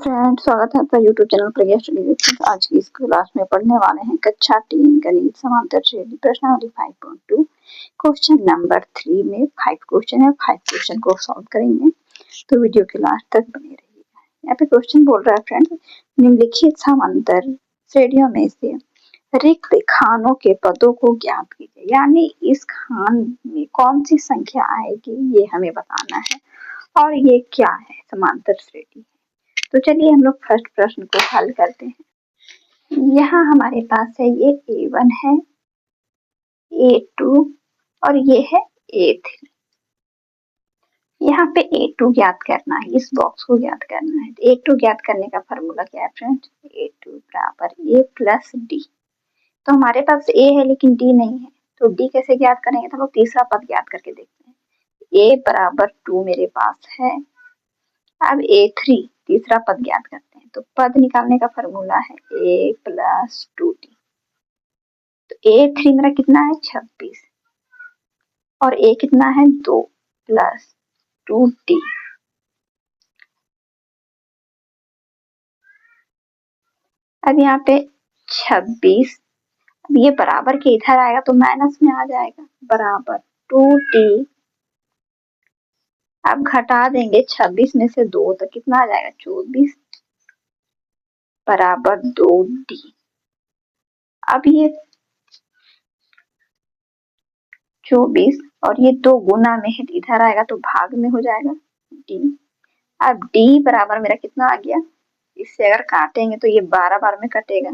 Friends, स्वागत है आपका YouTube channel Pragya study with. आज की इस क्लास में पढ़ने वाले हैं कक्षा 3 गणित समांतर श्रेणी प्रश्नावली 5.2 क्वेश्चन नंबर 3 में 5 क्वेश्चन है। 5 क्वेश्चन को सॉल्व करेंगे, तो वीडियो के लास्ट तक बने रहिएगा। यहाँ पे क्वेश्चन बोल रहा है फ्रेंड्स, निम्नलिखित समांतर श्रेणियों में से रिक्त खानों के पदों को ज्ञात कीजिए। यानी इस खान में कौन सी संख्या आएगी ये हमें बताना है, और ये क्या है, समांतर श्रेणी। तो चलिए हम लोग फर्स्ट प्रश्न को हल करते हैं। यहाँ हमारे पास है ये A1 है, A2 और ये है A3। यहाँ पे A2 ज्ञात करना है, इस बॉक्स को ज्ञात करना है। A2 ज्ञात करने का फॉर्मूला क्या है फ्रेंड्स? A2 बराबर A प्लस D। तो हमारे पास A है लेकिन D नहीं है, तो D कैसे ज्ञात करेंगे? तो हम लोग तीसरा पद ज्ञात करके देखते हैं। A बराबर 2 मेरे पास है। अब A3 तीसरा पद ज्ञात करते हैं, तो पद निकालने का फॉर्मूला है A प्लस 2D। तो A3 मेरा कितना है? 26, और A कितना है? 2 प्लस 2D। अब यहाँ पे 26, अब ये बराबर के इधर आएगा तो माइनस में आ जाएगा, बराबर 2D। अब घटा देंगे 26 में से 2 तो कितना आ जाएगा? 24 बराबर 2D। अब ये 24 और ये 2 गुना में है, इधर आएगा तो भाग में हो जाएगा D। अब D बराबर मेरा कितना आ गया? इससे अगर काटेंगे तो ये 12 बार में कटेगा,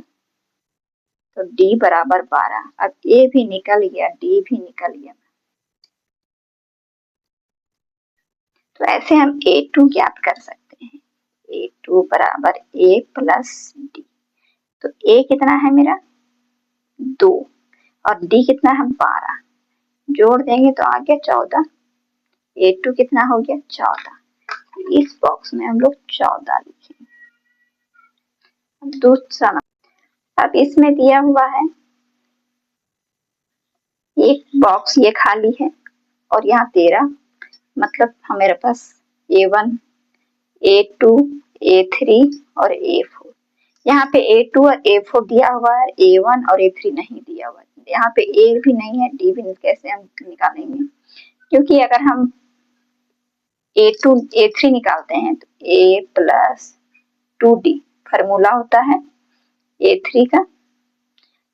तो D बराबर 12। अब A भी निकल गया, D भी निकल गया। तो ऐसे हम A2 ज्ञात कर सकते हैं। A2 बराबर A प्लस D। तो A कितना है मेरा? 2 और D कितना है? 12। जोड़ देंगे तो आ गया 14। A2 कितना हो गया? 14। इस बॉक्स में हम लोग 14 लिखेंगे। दूसरा नंबर, अब इसमें दिया हुआ है एक बॉक्स ये खाली है और यहाँ 13, मतलब हमारे पास A1, A2, A3 और A4। यहाँ पे A2 और A4 दिया हुआ है, A1 और A3 नहीं दिया हुआ है। यहाँ पे A भी नहीं है, D भी नहीं। कैसे हम निकालेंगे? क्योंकि अगर हम A2 A3 निकालते हैं तो A प्लस 2D फॉर्मूला होता है A3 का।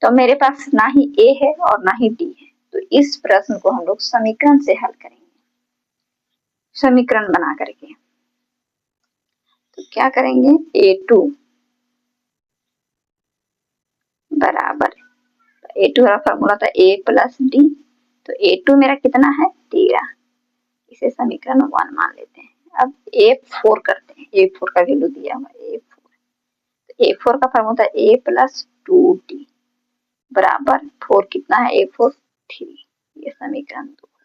तो मेरे पास ना ही A है और ना ही D है, तो इस प्रश्न को हम लोग समीकरण से हल करेंगे, समीकरण बना करके। तो क्या करेंगे? A2 बराबर, A2 का फॉर्मूला था A प्लस D। तो A2 मेरा कितना है? 13। इसे समीकरण 1 मान लेते हैं। अब A4 करते हैं, A4 का वैल्यू दिया हुआ है A4। तो A4 का फॉर्मूला A प्लस 2D बराबर 4 कितना है? A4 3। ये समीकरण 2 हो गया।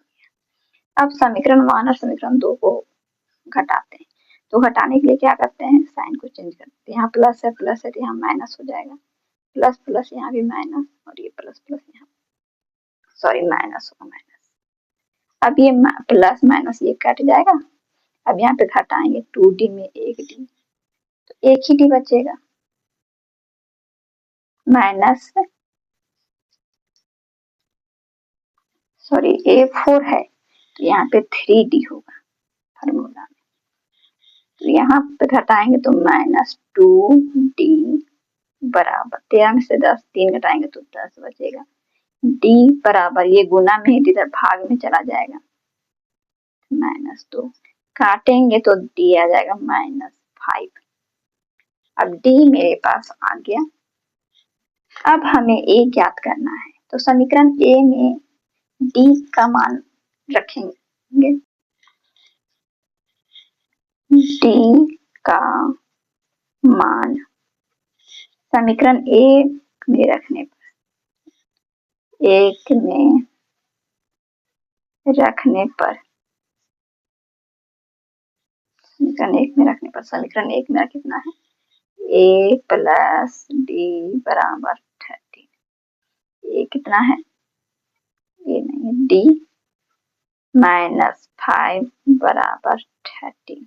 अब समीकरण 1 और समीकरण 2 को घटाते हैं। तो घटाने के लिए क्या करते हैं? साइन को चेंज करते हैं। यहाँ प्लस है, प्लस है तो यहाँ माइनस हो जाएगा, प्लस प्लस यहाँ भी माइनस, और ये प्लस प्लस यहाँ, सॉरी माइनस होगा माइनस। अब ये प्लस माइनस ये कट जाएगा। अब यहाँ पे घटाएंगे 2D में 1D, तो 1 ही D बचेगा, माइनस सॉरी A4 है तो यहाँ पे 3D होगा फॉर्मूला में। तो यहाँ पे घटाएंगे तो माइनस 2D बराबर 13 में से 10, 3 घटाएंगे तो 10 बचेगा। D बराबर, ये गुना में इधर भाग में चला जाएगा, -2। काटेंगे तो D आ जाएगा -5। अब D मेरे पास आ गया। अब हमें A ज्ञात करना है, तो समीकरण A में D का मान रखेंगे। D का मान समीकरण 1 में रखने पर, 1 में रखने पर, समीकरण 1 में रखने पर, समीकरण 1 में कितना है? A प्लस D बराबर 13। A कितना है? ये नहीं है, D -5 बराबर 13।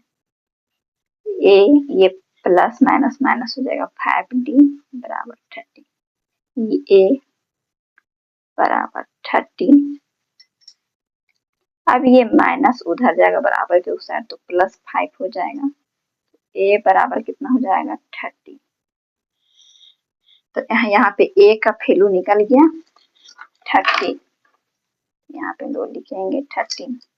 A ये प्लस माइनस माइनस हो जाएगा 5d बराबर 30, ए बराबर 30। अब ये माइनस उधर जाएगा बराबर के उस साइड तो प्लस 5 हो जाएगा, ए बराबर कितना हो जाएगा 30। तो यहाँ पे ए का वैल्यू निकल गया 30, यहाँ पे 2 लिखेंगे 30।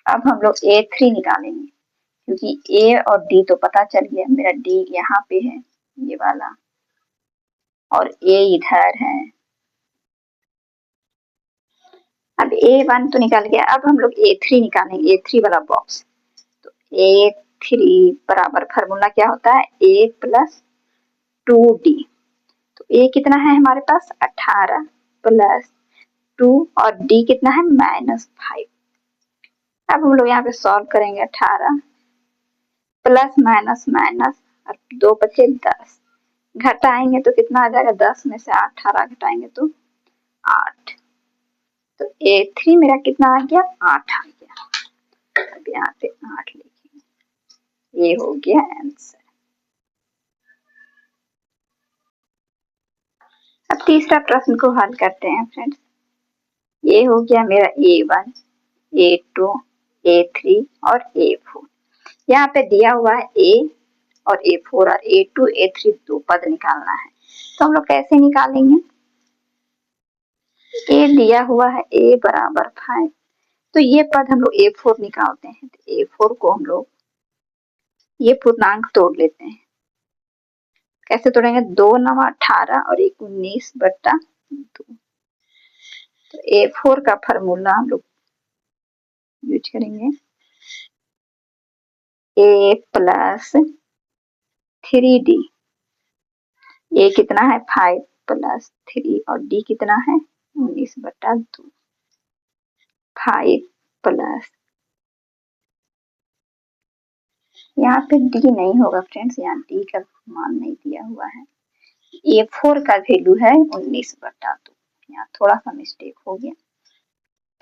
अब हम लोग A3 निकालेंगे क्योंकि ए और डी तो पता चल गया, मेरा डी यहाँ पे है ये वाला और ए इधर है। अब A1 तो निकाल गया, अब हम लोग A3 निकालेंगे, A3 वाला बॉक्स। तो A3 बराबर फार्मूला क्या होता है, A प्लस 2D। तो A कितना है हमारे पास 18 प्लस 2 और D कितना है -5। अब हम लोग यहाँ पे सॉल्व करेंगे, 18 प्लस माइनस माइनस और 2 बचे 10, घटाएंगे तो कितना आ जाएगा, 10 में से 18 घटाएंगे तो 8। तो A3 मेरा कितना आ गया 8 आ गया। अब यहाँ पे 8 लिखेंगे, ये हो गया आंसर। अब तीसरा प्रश्न को हल करते हैं फ्रेंड्स। ये हो गया मेरा A1, A2, A3 और A4। यहाँ पे दिया हुआ है A और A4 और A2, A3 दो पद निकालना है। तो हम लोग कैसे निकालेंगे, A दिया हुआ है A बराबर 5, तो ये पद हम लोग A4 निकालते हैं। तो A4 को हम लोग ये पूर्णांक तोड़ लेते हैं। कैसे तोड़ेंगे, 2 9 18 और 1 19/2। तो A4 का फार्मूला हम लोग यूज करेंगे, A प्लस 3D। A कितना है 5 प्लस 3 और D कितना है 19/2। 5 प्लस, यहाँ पे D नहीं होगा फ्रेंड्स, यहाँ D का मान नहीं दिया हुआ है। A4 का वैल्यू है 19/2, यहाँ थोड़ा सा मिस्टेक हो गया,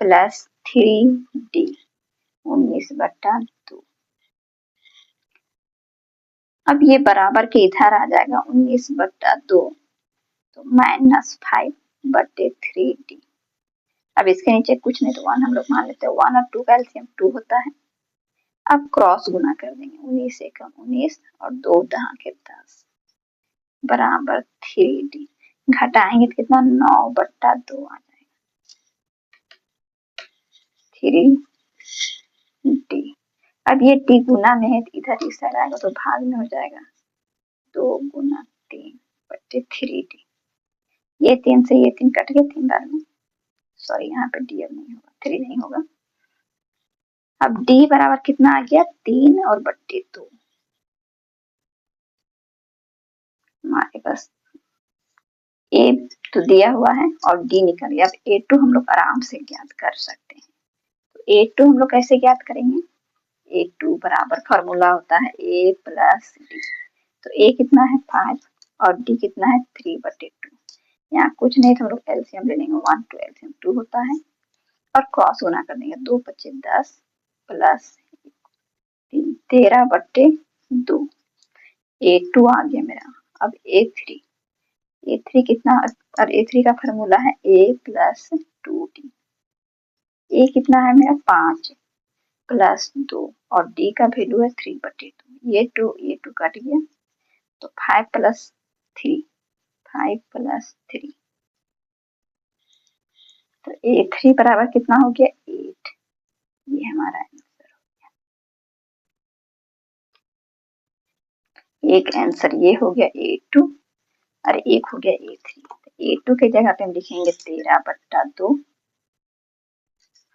प्लस 3D 19/2। अब ये बराबर के इधर आ जाएगा 19/2, तो -5/3D। अब इसके नीचे कुछ नहीं तो 1 हम लोग मान लेते हैं, 1 और 2 का एलसीएम 2 होता है। अब क्रॉस गुना कर देंगे, 19 से कम 19 और 2 दहा के 10 बराबर 3D। घटाएंगे तो कितना 9/2 आ जाएगा 3D। अब ये D गुना में है, इधर इस साइड आएगा तो भाग में हो जाएगा, 2 गुना 3/3D। ये 3 से ये 3 कट गया 3 बार में, सॉरी यहाँ पे D अब नहीं होगा, 3 नहीं होगा। अब D बराबर कितना आ गया 3 और 2। हमारे पास A तो दिया हुआ है और D निकल गया। अब A2 हम लोग आराम से ज्ञात कर सकते हैं। तो A2 हम लोग कैसे ज्ञात करेंगे, A2 बराबर फार्मूला होता है A प्लस D। तो A कितना है 5 और D कितना है 3/2। यहाँ कुछ नहीं तो हम लोग एलसीएम ले लेंगे, 1 2 एलसीएम 2 होता है और क्रॉस गुना कर देंगे, 2 बचे 10 प्लस 13/2। A2 आ गया मेरा। अब A3 कितना, और A3 का फार्मूला है A प्लस 2D। A कितना है मेरा 5 प्लस 2 और D का वैल्यू है 3/2। ये 2 कट गया तो 5 प्लस 3 तो A3 बराबर कितना हो गया 8। ये हमारा आंसर हो गया। एक आंसर ये हो गया A2 और एक हो गया A3। A2 की जगह पे हम लिखेंगे 13/2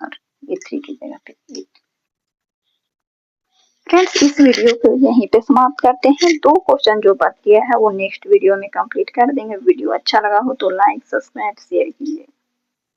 और A3 की जगह पे 8। फ्रेंड्स इस वीडियो को यहीं पे समाप्त करते हैं। 2 क्वेश्चन जो बच गया है वो नेक्स्ट वीडियो में कंप्लीट कर देंगे। वीडियो अच्छा लगा हो तो लाइक सब्सक्राइब शेयर कीजिए।